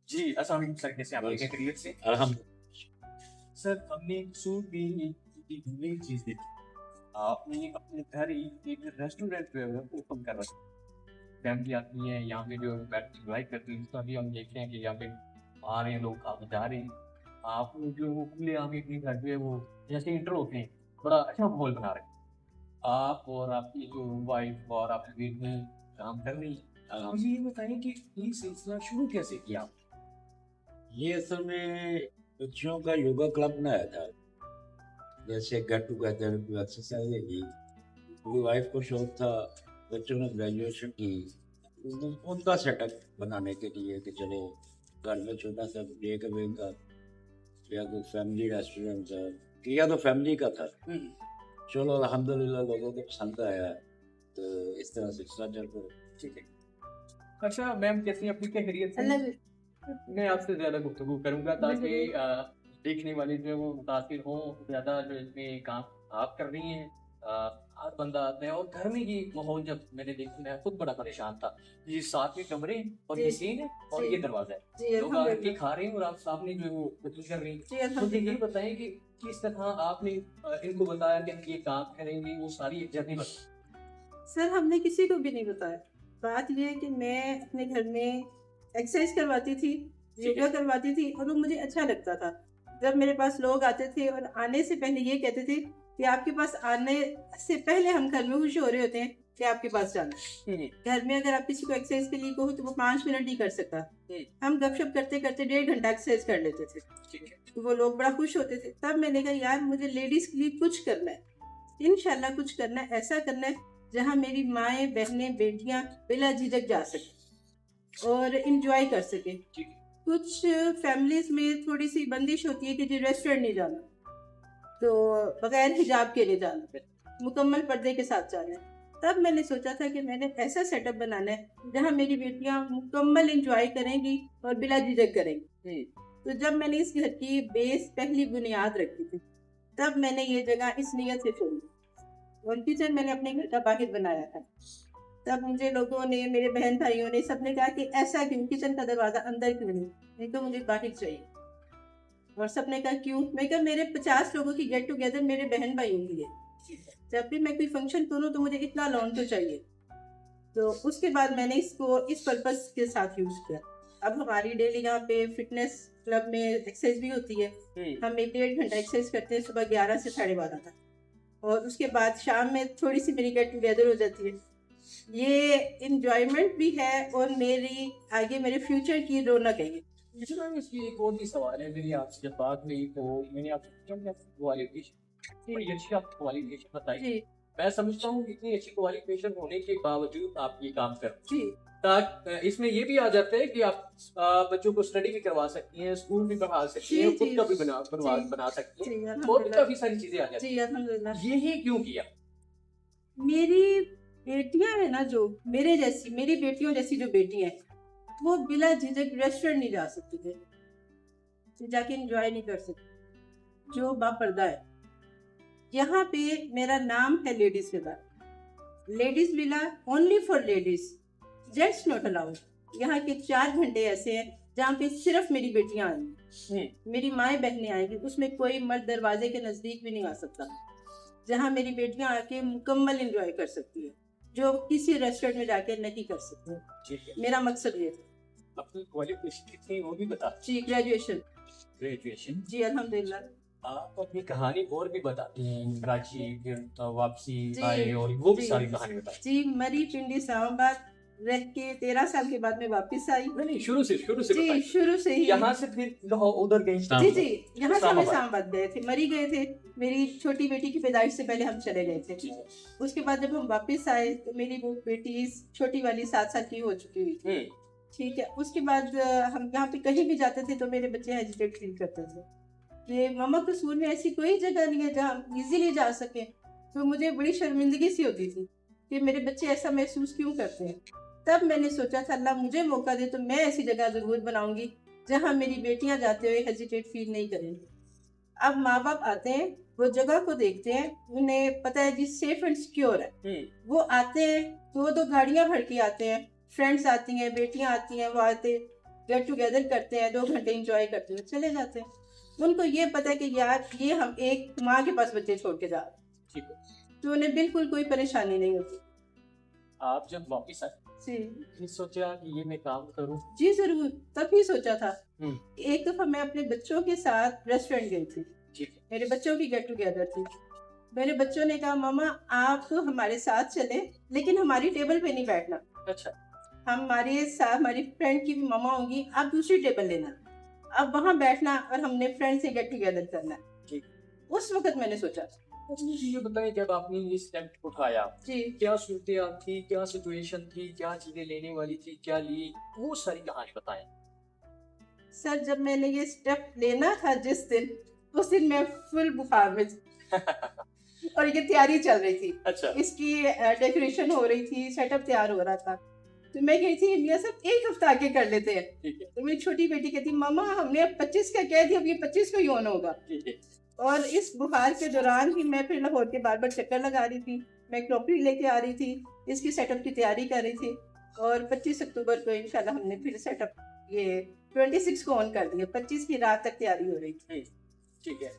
जी, अस्सलाम वालेकुम सर, कैसे हैं आप? ठीक हैं, खैरियत से? अल्हम्दुलिल्लाह। सर, हमने सूट भी एक नई चीज़ देखी। आपने अपने घर ही एक रेस्टोरेंट जो है वो ओपन कर रखा है। फैमिली आती है, यहाँ पे जो बैठ के एन्जॉय करती है, तो अभी हम देखते हैं कि यहाँ पे आ रहे हैं लोग, काफ़ी जा रहे हैं। आप जो है वो खुले आम अपने घर जो है वो जैसे एंटर होते हैं, बड़ा अच्छा माहौल बना रहे हैं। आप और आपकी जो वाइफ और आपकी बेटी काम कर रही हैं। मुझे ये बताइए कि ये सिलसिला शुरू कैसे किया आपने? ये असल में बच्चों का योगा क्लब बनाया था, जैसे गेट टुगेदर एक्सरसाइज है। मेरी वाइफ को शौक था, बच्चों ने ग्रेजुएशन की, उनका सेटअप बनाने के लिए कि चलो घर में छोटा सा ब्रेक अवे का या कोई फैमिली रेस्टोरेंट था, किया तो फैमिली का था। चलो अल्हम्दुलिल्लाह लोगों को पसंद आया, तो इस तरह सिलसिला चल पड़ा। ठीक है। अच्छा मैम, कैसी हैं? अपनी क्या खैरियत से हैं? मैं आपसे ज़्यादा गुफ्तगू करूँगा ताकि देखने वाले जो है वो मुतासिर हों, ज़्यादा जो इसमें काम आप कर रही हैं। हर बंदा आता है और घर में ये माहौल जब मैंने देखा, मैं खुद बड़ा परेशान था। ये 7 में कमरे और ये सीन है और ये दरवाज़ा है। जी, लोग आके खा रहे हैं और आप सामने जो है वो कुकिंग कर रही हैं। जी, मुझे ये अल्हम्दुलिल्लाह। बताएँ कि किस तरह आपने इनको बताया कि हम ये काम करेंगे, वो सारी एक जर्नी बताएँ? सर, हमने किसी को भी नहीं बताया। बात ये है कि मैं अपने घर में एक्सरसाइज करवाती थी, योगा करवाती थी और वो मुझे अच्छा लगता था। जब मेरे पास लोग आते थे और आने से पहले ये कहते थे कि आपके पास आने से पहले हम घर में खुश हो रहे होते हैं कि आपके पास जाना है। घर में अगर आप किसी को एक्सरसाइज के लिए कहो तो वो 5 मिनट नहीं कर सकता। हम गपशप करते करते 1.5 घंटा एक्सरसाइज कर लेते थे। ठीक है। तो वो लोग बड़ा खुश होते थे। तब मैंने कहा यार मुझे लेडीज के लिए कुछ करना है, इंशाल्लाह कुछ करना है, ऐसा करना है जहाँ मेरी माएँ, बहनें, बेटियाँ बिला झिझक जा सकें और इंजॉय कर सकें। ठीक है। कुछ फैमिलीज में थोड़ी सी बंदिश होती है कि जी रेस्टोरेंट नहीं जाना, तो बगैर हिजाब के नहीं जाना, मुकम्मल पर्दे के साथ जाना है। तब मैंने सोचा था कि मैंने ऐसा सेटअप बनाना है जहाँ मेरी बेटियाँ मुकम्मल इंजॉय करेंगी और बिला झिझक करेंगी। तो जब मैंने इस घर की बेस पहली बुनियाद रखी थी, तब मैंने ये जगह इस नियत से चुनी और किचन मैंने अपने घर का बाहर बनाया था। तब मुझे लोगों ने, मेरे बहन भाइयों ने, सबने कहा कि ऐसा क्यों, किचन का दरवाजा अंदर क्यों नहीं तो मुझे बाहर चाहिए। और सबने कहा क्यों? मैं कहा मेरे 50 लोगों की गेट टुगेदर मेरे बहन भाइयों की है, जब भी मैं कोई फंक्शन करूँ तो मुझे इतना लॉन तो चाहिए। तो उसके बाद मैंने इसको इस पर्पस के साथ यूज किया। अब हमारी डेली यहाँ पे फिटनेस क्लब में एक्सरसाइज भी होती है। हम 1.5 घंटा एक्सरसाइज करते हैं, सुबह 11 से 12:30 तक, और उसके बाद शाम में थोड़ी सी मेरी गेट टुगेदर हो जाती है। ये इंजॉयमेंट भी है और मेरी आगे मेरे फ्यूचर की रौनक है ये। मुझे ना इसकी एक और भी सवाल है मेरी आपसे, जब बात हुई तो मैंने आपसे पूछा कि आपकी क्वालिफिकेशन, बड़ी अच्छी आपकी क्वालिफिकेशन बताई। जी मैं समझता हूँ इतनी अच्छी क्वालिफिकेशन होने के बावजूद आप ये काम कर रहे जी हैं। इसमें ये भी आ जाता है कि आप बच्चों को स्टडी भी करवा सकती हैं, स्कूल भी पढ़ा सकती हैं, जी, खुद जी, का भी जी, बना सकती जी, हैं, और भी अल्हम्दुलिल्लाह। काफी सारी चीजें आ जाती जी, अल्हम्दुलिल्लाह। हैं। यही क्यों किया? मेरी बेटियां है ना, जो मेरे जैसी, मेरी बेटियों जैसी जो बेटियां हैं, वो बिला झिझक रेस्टोरेंट नहीं जा सकती थे, जाके एंजॉय नहीं कर सकती, जो बापर्दा है। यहाँ पे मेरा नाम है ladies villa, ladies villa only for ladies, gents not allowed. यहाँ के 4 घंटे ऐसे हैं जहाँ पे सिर्फ मेरी बेटियां आएंगी, मेरी माएँ बहनें आएंगी, उसमें कोई मर्द दरवाजे के नजदीक भी नहीं आ सकता, जहाँ मेरी बेटियां आके मुकम्मल एंजॉय कर सकती है, जो किसी रेस्टोरेंट में जाके नहीं कर सकती। ठीक है। मेरा मकसद ये था। अपनी क्वालिफिकेशन कितनी वो भी बता। जी, ग्रेजुएशन। ग्रेजुएशन। जी, अल्हम्दुलिल्लाह। आप अपनी कहानी और भी बताती हैं, कराची फिर वापसी जी, आए और वो भी जी, सारी कहानी बताई। जी, मरी पिंडी इस्लामाबाद रह के 13 साल के बाद में वापस आई। नहीं, शुरू से जी, बताइए। शुरू से ही। यहाँ से फिर लाहौर उधर गई। जी जी, यहाँ से हम इस्लामाबाद। इस्लामाबाद गए थे, मरी गए थे। मेरी छोटी बेटी की पैदाइश से पहले हम चले गए थे। उसके बाद जब हम वापस आए तो मेरी वो बेटी छोटी वाली 7 साल की हो चुकी हुई थी। ठीक है। उसके बाद हम यहाँ पे कहीं भी जाते थे तो मेरे बच्चे हेजिटेट फील करते थे कि मम्मा कसूर में ऐसी कोई जगह नहीं है जहाँ हम इजीली जा सके। तो मुझे बड़ी शर्मिंदगी सी होती थी कि मेरे बच्चे ऐसा महसूस क्यों करते हैं। तब मैंने सोचा था अल्लाह मुझे मौका दे तो मैं ऐसी जगह ज़रूर बनाऊंगी जहाँ मेरी बेटियां जाते हुए हेजिटेट फील नहीं करेंगी। अब माँ बाप आते हैं, वो जगह को देखते हैं, उन्हें पता है जी सेफ एंड सिक्योर है। वो आते हैं, 2-2 गाड़ियां भर के आते हैं, फ्रेंड्स आती हैं, बेटियां आती हैं, वो आते गेट टुगेदर करते हैं, 2 घंटे इंजॉय करते हैं, चले जाते हैं। उनको ये पता है कि यार ये हम एक माँ के पास बच्चे छोड़ के जा रहे हैं, ठीक है। तो उन्हें बिल्कुल कोई परेशानी नहीं होती। आप जब वापिस आए जी फिर सोचा कि ये मैं काम करूं? जी ज़रूर, तभी सोचा था। हम्म। एक दफ़ा मैं अपने बच्चों के साथ रेस्टोरेंट गई थी, ठीक है। मेरे बच्चों की गेट टुगेदर थी। मेरे बच्चों ने कहा मामा आप तो हमारे साथ चले लेकिन हमारी टेबल पे नहीं बैठना, अच्छा। हमारे साथ हमारी फ्रेंड की भी मामा होंगी, आप दूसरी टेबल लेना, अब वहाँ बैठना और हमने फ्रेंड से गेट टुगेदर करना है। ठीक। उस वक्त मैंने सोचा अच्छा, मुझे ये बताइए जब आपने ये स्टेप उठाया जी क्या सूरत थी, क्या सिचुएशन थी, क्या चीजें लेने वाली थी, क्या ली, वो सारी कहानी बताएं। सर, जब मैंने ये स्टेप लेना था जिस दिन, उस दिन मैं फुल बुखार में थी और ये तैयारी चल रही थी, अच्छा। इसकी डेकोरेशन हो रही थी, सेटअप तैयार हो रहा था। तो मैं कही थी मियाँ साहब एक हफ्ता आगे कर लेते हैं। ठीक है। तो मेरी छोटी बेटी कहती मामा हमने अब 25 का कह दिया, अब ये 25 को ही ऑन होगा। ठीक है। और इस बुखार के दौरान ही मैं फिर लाहौर के बार बार चक्कर लगा रही थी, मैं क्रॉकरी लेके आ रही थी, इसकी सेटअप की तैयारी कर रही थी। और 25 अक्टूबर को इंशाल्लाह हमने फिर सेटअप ये 26 को ऑन कर दिया, 25 की रात तक तैयारी हो रही थी। ठीक है।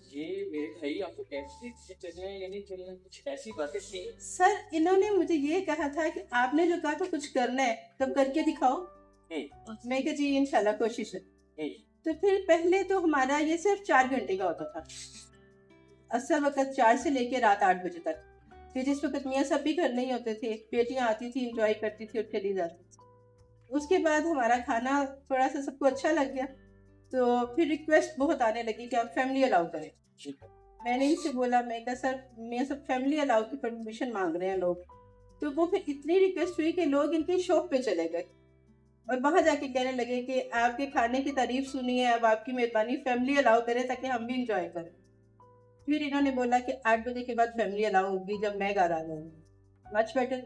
ये मेरे भाई आपको कैसे चलने या नहीं चलने, कुछ ऐसी बातें थी? सर, इन्होंने मुझे ये कहा था कि आपने जो कहा था कुछ करना है तब करके दिखाओ। मैं कहा जी इंशाल्लाह कोशिश है। तो फिर पहले तो हमारा ये सिर्फ 4 घंटे का होता था, असल वक्त 4 से लेके रात 8 बजे तक। फिर जिस वक्त मियाँ सब भी घर नहीं होते थे, बेटियाँ आती थी, इंजॉय करती थी और चली जाती थी। उसके बाद हमारा खाना थोड़ा सा सबको अच्छा लग गया, तो फिर रिक्वेस्ट बहुत आने लगी कि आप फैमिली अलाउ करें। मैंने इनसे बोला, मैं कहा सर मैं सब फैमिली अलाउ की परमिशन मांग रहे हैं लोग। तो वो फिर इतनी रिक्वेस्ट हुई कि लोग इनकी शॉप पे चले गए और वहाँ जाके कहने लगे कि आपके खाने की तारीफ सुनी है, अब आपकी मेहरबानी फैमिली अलाउ करें ताकि हम भी इंजॉय करें। फिर इन्होंने बोला कि 8 बजे के बाद फैमिली अलाउ होगी जब मैं घर आ जाऊँगी, मच बेटर।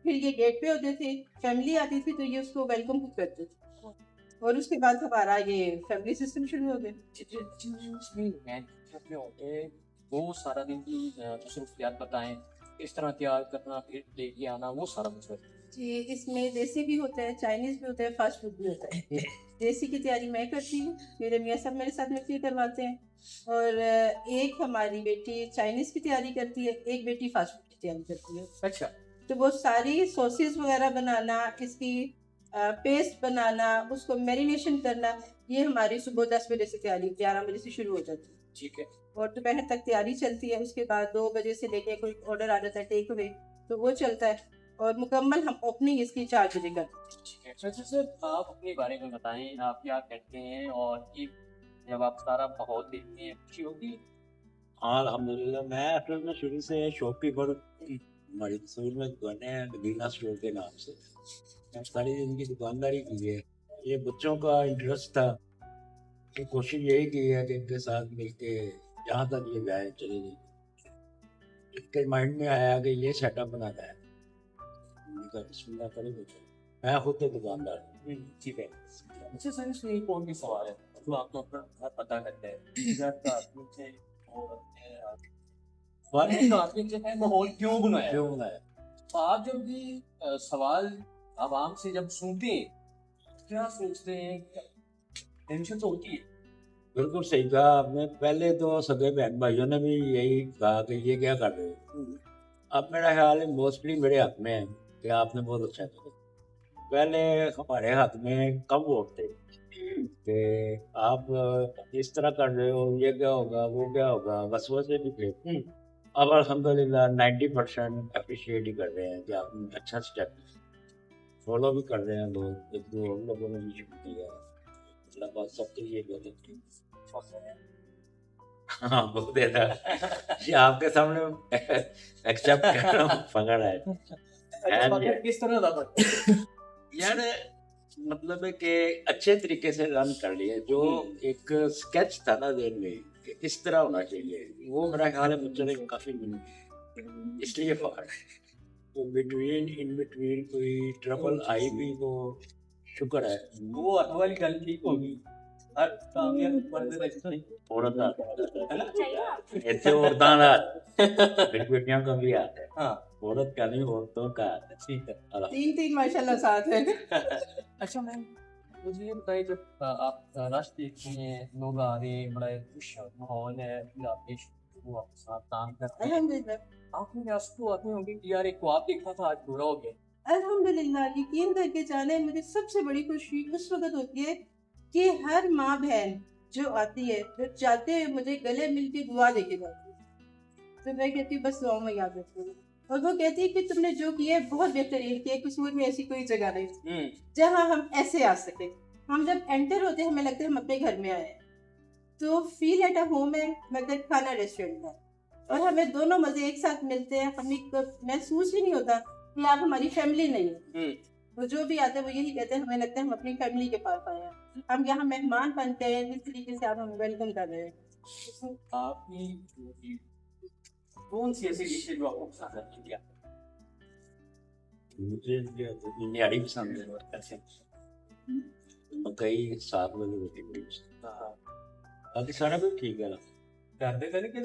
फिर ये गेट पे होते थे, फैमिली आती थी तो ये उसको वेलकम करते थे और उसके बाद हमारा ये फैमिली सिस्टम शुरू हो गया। वो सारा दिन की मसरूफियात बताएं, किस तरह तैयार करना, फिर लेके आना, वो सारा कुछ जी, इसमें देसी भी होता है, चाइनीज़ भी होता है, फास्ट फूड भी होता है। देसी की तैयारी मैं करती हूँ, मेरे मियाँ साहब मेरे साथ मिलकर करवाते हैं, और एक हमारी बेटी चाइनीज़ की तैयारी करती है, एक बेटी फास्ट फूड की तैयारी करती है। अच्छा। तो वो सारी सॉसेस वगैरह बनाना, इसकी पेस्ट बनाना, उसको मैरिनेशन करना, ये हमारी सुबह 10 बजे से तैयारी 11 बजे से शुरू हो जाती है। ठीक है। और दोपहर तक तैयारी चलती है। उसके बाद 2 बजे से लेके कोई ऑर्डर आ जाता है टेक अवे, तो वो चलता है और मुकम्मल हम ओपनिंग इसकी 4 बजे करते हैं। अच्छा सर, आप अपने बारे में बताएं, आप क्या कहते हैं और ये जब आप सारा माहौल देखते हैं खुशी होती है? हाँ अल्हम्दुलिल्लाह, मैं असल में शुरू से शॉपकीपर, हमारी तस्वीर में दुकानें हैं मदीना स्टोर के नाम से, मैं सारी जिंदगी दुकानदारी की है। ये बच्चों का इंटरेस्ट था कि कोशिश यही की है कि इनके साथ मिलके जहाँ तक ये जाए चले जाए। इसके माइंड में आया कि ये सेटअप बनाना है, बिस्मिल्लाह करें बच्चों, मैं खुद तो दुकानदार हूँ। ठीक है। अच्छा सर, इसमें एक और भी सवाल है, तो आप तो अपना घर पता करते हैं, घर का आदमी से और आदमी जो है माहौल क्यों बनाया? क्यों बनाया? तो आप जब भी सवाल आवाम से जब सुनते हैं क्या सोचते हैं, टेंशन तो होती है? बिल्कुल सही कहा आपने। पहले तो सगे बहन भाइयों ने भी यही कहा कि ये क्या कर रहे हो। अब मेरा ख्याल है मोस्टली मेरे हाथ में है कि आपने बहुत अच्छा किया। पहले हमारे हाथ में कम वोट थे कि आप इस तरह कर रहे हो, ये क्या होगा, वो क्या होगा, वसवसे भी थे। अब अल्हम्दुलिल्लाह 90% अप्रिशिएट ही कर रहे हैं कि आपने अच्छा स्टेप फॉलो भी कर रहे हैं लोग। एक दो और लोगों ने भी शुरू किया, मतलब बात सबके लिए बहुत अच्छी। हाँ बहुत देता ये आपके सामने एक्सेप्ट कर रहा हूँ, पकड़ है। किस तरह था यार मतलब है कि अच्छे तरीके से रन कर लिए। जो एक स्केच था ना देन में कि इस तरह होना चाहिए, वो मेरा ख्याल है बच्चों ने काफी इसलिए फखर है। तो इन बिटवीन कोई ट्रबल आई भी तो शुक्र है। वो अथवाली गल ठीक होगी। हर कामयाब बंदे ਦਾ ਇਸ ਨਹੀਂ औरत ऐसे औरतां ਦਾ बेटियां का भी आता है। हाँ औरत का नहीं, औरतों का आता है। ठीक है। 3 माशाल्लाह साथ है। अच्छा मैम, मुझे ये बताइए, जब आप रश देखती हैं, लोग आ रहे हैं, बड़ा खुश माहौल है, फिर आपके वो आपके साथ काम करते हैं, अल्हम्दुलिल्लाह। आंखों में आंसू आते होंगे कि यार एक ख्वाब देखा था, आज पूरा हो गया। अल्हम्दुलिल्लाह, यकीन करके जाने, मुझे सबसे बड़ी खुशी उस वक्त होती है कि हर माँ बहन जो आती है, जो चाहते हैं मुझे गले मिल के दुआ दे के जाती है, तो मैं कहती हूँ बस दुआ में याद रखो। और वो कहती है कि तुमने जो किया है बहुत बेहतरीन किया है, कसूर में ऐसी कोई जगह नहीं जहाँ हम ऐसे आ सके। हम जब एंटर होते हैं हमें लगता है हम अपने घर में आए हैं, तो फील एट अ होम है, मगर खाना रेस्टोरेंट है, और हमें दोनों मजे एक साथ मिलते हैं। हमें महसूस ही नहीं होता कि आप हमारी फैमिली नहीं है। तो जो भी आते हैं वो यही कहते हैं, हमें लगता है हम अपनी फैमिली के पास आए हैं, हम यहाँ मेहमान बनते हैं, इस तरीके से आप हमें वेलकम कर रहे हैं। आपकी कौन सी ऐसी डिश है जो आपको पसंद है इंडिया? मुझे न्यारी पसंद है। अच्छा। मकई साग वाली रोटी बड़ी पसंद है। बाकी सारा भी ठीक है ना। कर दे करे के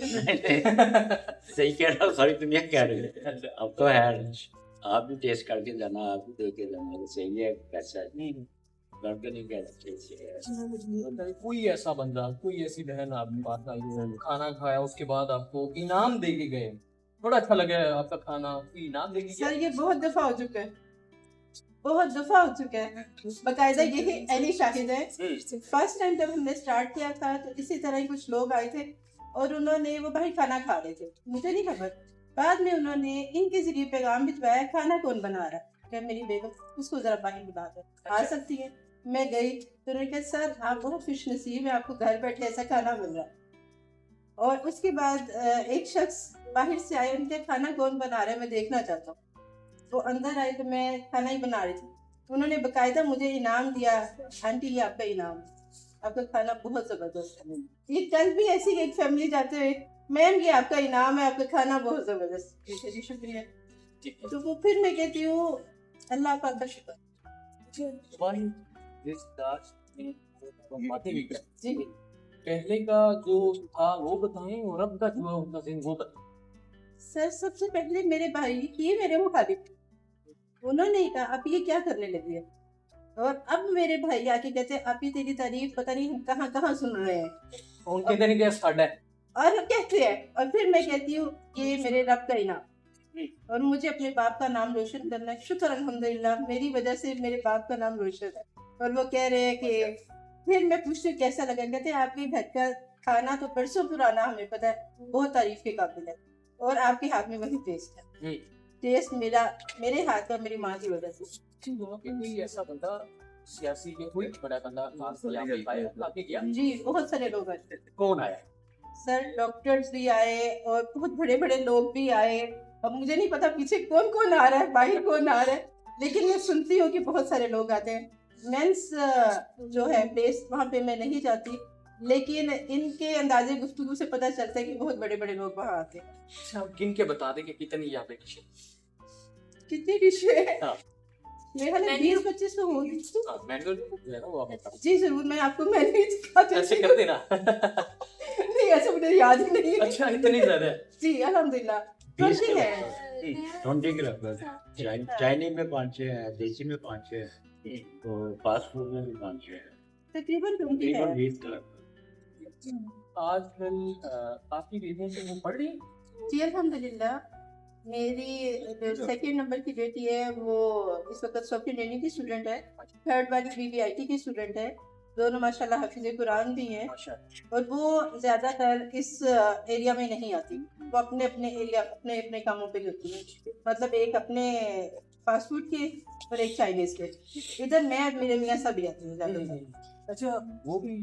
सही कह रहा हूँ, सारी दुनिया कह रही है। अब तो है, आप भी टेस्ट करके जाना, आप भी देख के जाना, तो सही है कैसा है। करके नहीं कह सकते। कोई ऐसा बंदा, कोई ऐसी बहन आपके पास आई हो, खाना खाया उसके बाद आपको इनाम दे के गए, बड़ा अच्छा लगा आपका खाना, कोई इनाम दे के सर गए? ये बहुत दफा हो चुका है, बहुत दफा हो चुका है। बाकायदा यही एली शाहिद है। फर्स्ट टाइम जब हमने स्टार्ट किया था तो इसी तरह ही कुछ लोग आए थे और उन्होंने, वो भाई खाना खा रहे थे, मुझे नहीं खबर, बाद में उन्होंने इनके जरिए पैगाम भिजवाया, खाना कौन बना रहा है, क्या मेरी बेगम, उसको जरा बाहर बुला दो, आ सकती है। मैं गई तो उन्होंने कहा सर आप बहुत खुश नसीब है, आपको घर बैठे ऐसा खाना मिल रहा है। और उसके बाद एक शख्स बाहर से आए, उनके खाना कौन बना रहा है मैं देखना चाहता हूँ। वो अंदर आए तो मैं खाना ही बना रही थी, उन्होंने बकायदा मुझे इनाम दिया, आंटी ये आपका इनाम, आपका खाना बहुत जबरदस्त है। ये कल भी ऐसी एक फैमिली जाते हुए, मैम ये आपका इनाम है, आपका खाना बहुत जबरदस्त। जी शुक्रिया। तो वो फिर मैं कहती हूँ अल्लाह पाक का शुक्र। जी पहले का जो था वो बताएं, और अब का जो उनका दिन वो बताएं। सर सबसे पहले मेरे भाई ही मेरे मुखालिफ, उन्होंने ही कहा आप ये क्या करने लगी है, और अब मेरे भाई आके कहते हैं आप ही तेरी तारीफ पता नहीं हम कहाँ कहाँ सुन रहे हैं, उनके दिन क्या स्टार्ट है, और कहते हैं, और फिर मैं कहती हूँ ये मेरे रब का इनाम, और मुझे अपने बाप का नाम रोशन करना है। शुक्र अल्हम्दुलिल्लाह मेरी वजह से मेरे बाप का नाम रोशन है। और वो कह रहे हैं कि, फिर मैं पूछती हूँ कैसा लगा, कहते हैं आपके घर का खाना तो बरसों पुराना, हमें पता है, बहुत तारीफ के काबिल है, और आपके हाथ में वही टेस्ट है। टेस्ट मेरे हाथ का मेरी माँ की वजह से। कोई ऐसा बंदा सियासी के कोई बड़ा बंदा आपके गया? जी बहुत सारे लोग आए। कौन आया? सर डॉक्टर्स भी आए और बहुत बड़े बड़े लोग भी आए। अब मुझे नहीं पता पीछे कौन कौन आ रहा है, बाहर कौन आ रहा है, लेकिन मैं सुनती हूँ कि बहुत सारे लोग आते हैं। मेंस जो है प्लेस वहाँ पे मैं नहीं जाती, लेकिन इनके अंदाजे गुफ्तगू से पता चलता है कि बहुत बड़े बड़े लोग वहाँ आते हैं। अच्छा, गिन के बता दें कि कितनी यहाँ पे डिशें? कितनी डिशें? हाँ। मेरे ख्याल में 20-25 तो होंगी। मेन्यू जो है ना वो आप बता जी जरूर, मैं आपको मेन्यू दिखा दें। ऐसे देती कर देना। नहीं ऐसे मुझे याद ही नहीं है। अच्छा इतनी ज्यादा है? जी अल्हम्दुलिल्लाह 20 20 है। 20 के लगभग। चाइनीज में 5-6 है, देसी में 5-6 है, तो फास्ट फूड में भी 5-6 है, तकरीबन 20 है। तकरीबन 20 के लगभग। आजकल आपकी बेटियां जो वो पढ़ रही? जी अल्हम्दुलिल्लाह, मेरी जो सेकंड नंबर की बेटी है वो इस वक्त सॉफ्टवेयर इंजीनियरिंग की स्टूडेंट है, थर्ड वाली BBIT की स्टूडेंट है, दोनों माशाल्लाह हाफिज़ कुरान भी हैं, और वो ज़्यादातर इस एरिया में नहीं आती, वो अपने अपने एरिया अपने अपने कामों पे होती है, मतलब एक अपने फास्ट फूड के और एक चाइनीज़ के। इधर मैं और मेरे मियाँ सभी आते हैं ज़्यादातर। अच्छा, वो भी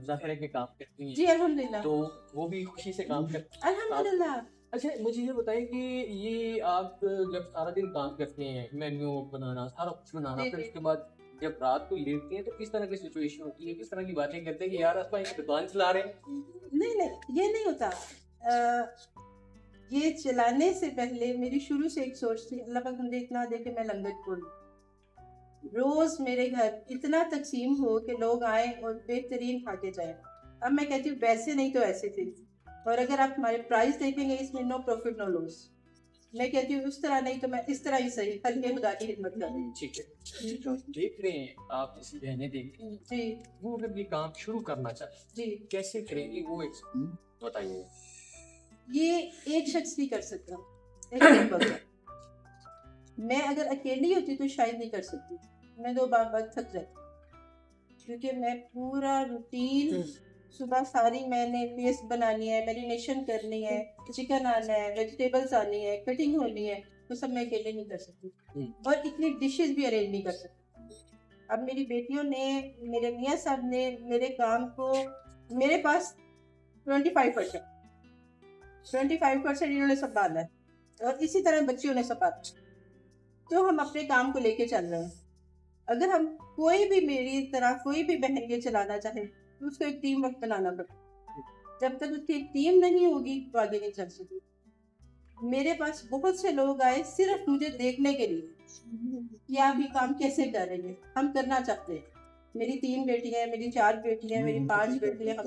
ज़ाहिर है के काम करती हैं? जी अल्हम्दुलिल्लाह। तो वो भी खुशी से काम करती हैं? अल्हम्दुलिल्लाह। अच्छा मुझे ये बताइए कि ये आप जब सारा दिन काम करते हैं, मेन्यू बनाना, सारा कुछ बनाना, जी, फिर जी। उसके बाद जब रात को लेटते हैं तो किस तरह की सिचुएशन होती है, किस तरह की बातें करते हैं कि यार आप एक दुकान चला रहे हैं? नहीं नहीं ये नहीं होता। ये चलाने से पहले मेरी शुरू से एक सोच थी, अल्लाह पाक मुझे इतना दे कि मैं लंगर खोलूं, रोज मेरे घर इतना तकसीम हो कि लोग आए और बेहतरीन खा के जाए। अब मैं कहती हूँ वैसे नहीं तो ऐसे थे, और अगर आप हमारे प्राइस देखेंगे इसमें नो प्रॉफिट नो लॉस, मैं कहती हूँ उस तरह नहीं तो मैं इस तरह ही सही, हल्के खुदा की खिदमत कर रही हूँ। ठीक है, जो देख रहे हैं आप जैसी बहनें देख रही हैं, जी वो अगर ये काम शुरू करना चाहे जी, कैसे करेंगी वो एक बताइए। ये एक शख्स नहीं कर सकता, एक दिन बगैर। मैं अगर अकेली होती तो शायद नहीं कर सकती, मैं 2 बार बाद थक जाती, क्योंकि मैं पूरा रूटीन सुबह सारी मैंने पेस्ट बनानी है, मैरिनेशन करनी है, चिकन आना है, वेजिटेबल्स आनी है, कटिंग होनी है, तो सब मैं अकेले नहीं कर सकती और इतनी डिशेस भी अरेंज नहीं कर सकती। अब मेरी बेटियों ने, मेरे मियाँ साहब ने मेरे काम को, मेरे पास 25% इन्होंने संभाला है और इसी तरह बच्चियों ने संभाला। तो हम अपने काम को लेके चल रहे हैं। अगर हम कोई भी मेरी तरह कोई भी बहन ये चलाना चाहे तो उसको एक टीम वर्क बनाना पड़ता। जब तक उसकी एक टीम नहीं होगी तो आगे नहीं चल सकती। मेरे पास बहुत से लोग आए सिर्फ मुझे देखने के लिए कि आप ये काम कैसे कर रहे हैं, हम करना चाहते हैं। मेरी 3 बेटियां हैं, मेरी 4 बेटियां हैं, मेरी 5 बेटियां, हम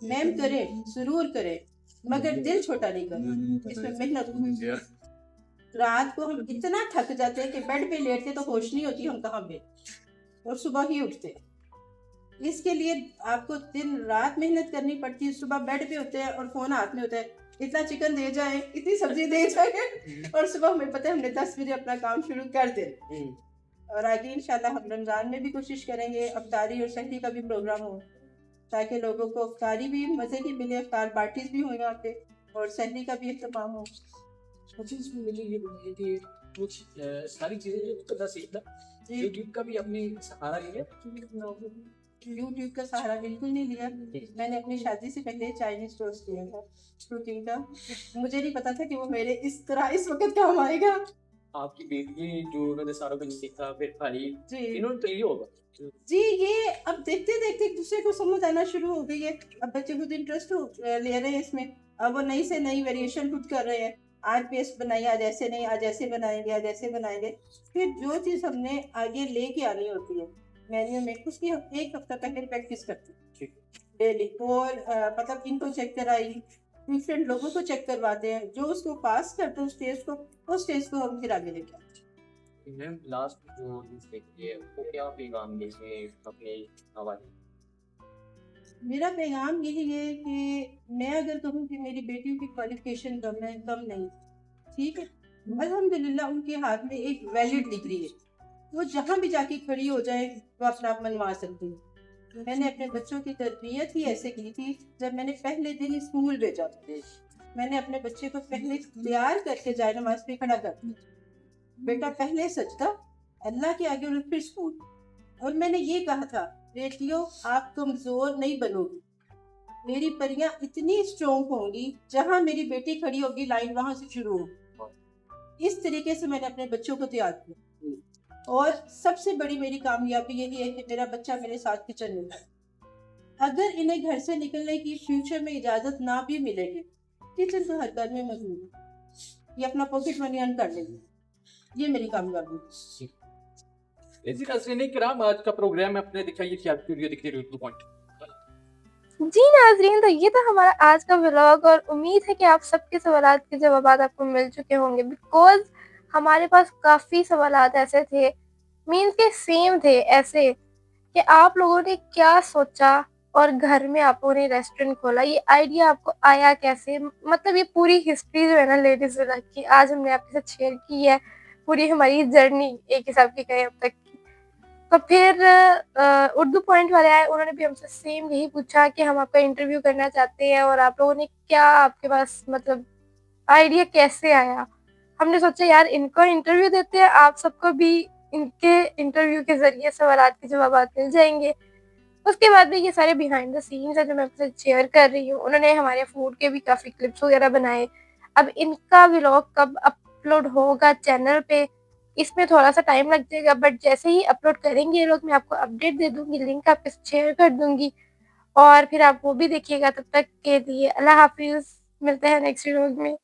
मैम करें जरूर करें मगर दिल छोटा नहीं करें, इसमें मेहनत होती है। रात को हम इतना थक जाते हैं कि बेड पे लेटते तो होश नहीं होती हम कहाँ पे, और सुबह ही उठते। इसके लिए आपको दिन रात मेहनत करनी पड़ती है। सुबह बेड पे होते हैं और फोन हाथ में होता है, इतना चिकन दे जाए, इतनी सब्जी दे जाए और सुबह हमें पता है हमने 10 बजे अपना काम शुरू कर दे। और आगे इंशाल्लाह हम रमजान में भी कोशिश करेंगे अफ्तारी और सहरी का भी प्रोग्राम हो, ताकि लोगों को अफ्तारी भी मजे की मिले, अफ्तार पार्टीज भी हो यहाँ पे और सहरी का भी इख्तिताम हो। मुझे इसमें मुझे ये बताइए कि कुछ सारी चीजें जो पता सीखना यूट्यूब का भी अपने सहारा लिया। यूट्यूब का सहारा बिल्कुल नहीं लिया। मैंने अपनी शादी से पहले चाइनीज टोस्ट किया था कुकिंग का, मुझे नहीं पता था कि वो मेरे इस तरह इस वक्त काम आएगा। आपकी बेटी जो उन्होंने सारा कुछ सीखा फिर भाई जी इन्होंने तो ये होगा जी, ये अब देखते देखते एक दूसरे को समझ आना शुरू हो गई है। अब बच्चे खुद इंटरेस्ट ले रहे हैं इसमें, अब वो नई से नई वेरिएशन खुद कर रहे हैं। आज पेस्ट बनाई, आज ऐसे नहीं, आज ऐसे बनाएंगे, आज ऐसे बनाएंगे। फिर जो चीज़ हमने आगे लेके आनी होती है मेन्यू में, उसकी हम 1 हफ्ता पहले प्रैक्टिस करते हैं डेली। और मतलब इनको चेक कराई, डिफरेंट लोगों को चेक करवाते हैं, जो उसको पास करते हैं उस स्टेज को हम फिर आगे लेके आते हैं। मैम लास्ट जो चीज देखी है वो क्या पैगाम देंगे अपने हवाले। मेरा पैगाम यही है कि मैं अगर कहूँ कि मेरी बेटियों की क्वालिफिकेशन कम है, कम नहीं, ठीक है, अल्हम्दुलिल्लाह उनके हाथ में एक वैलिड डिग्री है, वो जहाँ भी जाके खड़ी हो जाए वो अपना आप मनवा सकती है। मैंने अपने बच्चों की तरबियत ही ऐसे की थी, जब मैंने पहले दिन स्कूल भेजा मैंने अपने बच्चे को पहले तैयार करके जाए नमाज पे खड़ा कर दिया, बेटा पहले सजदा अल्लाह के आगे और फिर स्कूल। और मैंने ये कहा था, बेटियों आप कमजोर नहीं बनोगी, मेरी परियां इतनी स्ट्रॉन्ग होंगी, जहां मेरी बेटी खड़ी होगी लाइन वहां से शुरू होगी। इस तरीके से मैंने अपने बच्चों को तैयार किया। और सबसे बड़ी मेरी कामयाबी यही है कि मेरा बच्चा मेरे साथ किचन में है। अगर इन्हें घर से निकलने की फ्यूचर में इजाजत ना भी मिलेगी, किचन तो हर घर में मौजूद है, ये अपना पॉकेट मनी अर्न कर लेंगे। ये मेरी कामयाबी है। इसी नाज़रीन किराम आज का प्रोग्राम है अपने दिखाइए कि आपकी वीडियो दिख रही है 2 पॉइंट। जी नाज़रीन, तो ये था हमारा आज का व्लॉग और उम्मीद है कि आप सबके सवालात के जवाबात आपको मिल चुके होंगे, बिकॉज हमारे पास काफ़ी सवालात ऐसे थे, मीन्स के सेम थे ऐसे कि आप लोगों ने क्या सोचा और घर में आप लोगों ने रेस्टोरेंट खोला, ये आइडिया आपको आया कैसे, मतलब ये पूरी हिस्ट्री जो है ना लेडीज विलॉग की आज हमने आपके साथ शेयर की है, पूरी हमारी जर्नी एक हिसाब की कहें अब तक की। तो फिर उर्दू पॉइंट वाले आए, उन्होंने भी हमसे सेम यही पूछा कि हम आपका इंटरव्यू करना चाहते हैं और आप लोगों ने क्या आपके पास मतलब आइडिया कैसे आया। हमने सोचा यार इनको इंटरव्यू देते हैं, आप सबको भी इनके इंटरव्यू के जरिए सवालात के जवाब मिल जाएंगे। उसके बाद भी ये सारे बिहाइंड द सीन्स है जो मैं आपसे शेयर कर रही हूँ। उन्होंने हमारे फूड के भी काफ़ी क्लिप्स वगैरह बनाए। अब इनका व्लॉग कब अपलोड होगा चैनल पे, इसमें थोड़ा सा टाइम लग जाएगा, बट जैसे ही अपलोड करेंगे ये लोग मैं आपको अपडेट दे दूंगी, लिंक आपके शेयर कर दूंगी और फिर आप वो भी देखिएगा। तब तक के लिए अल्लाह हाफिज़, मिलते हैं नेक्स्ट व्लॉग में।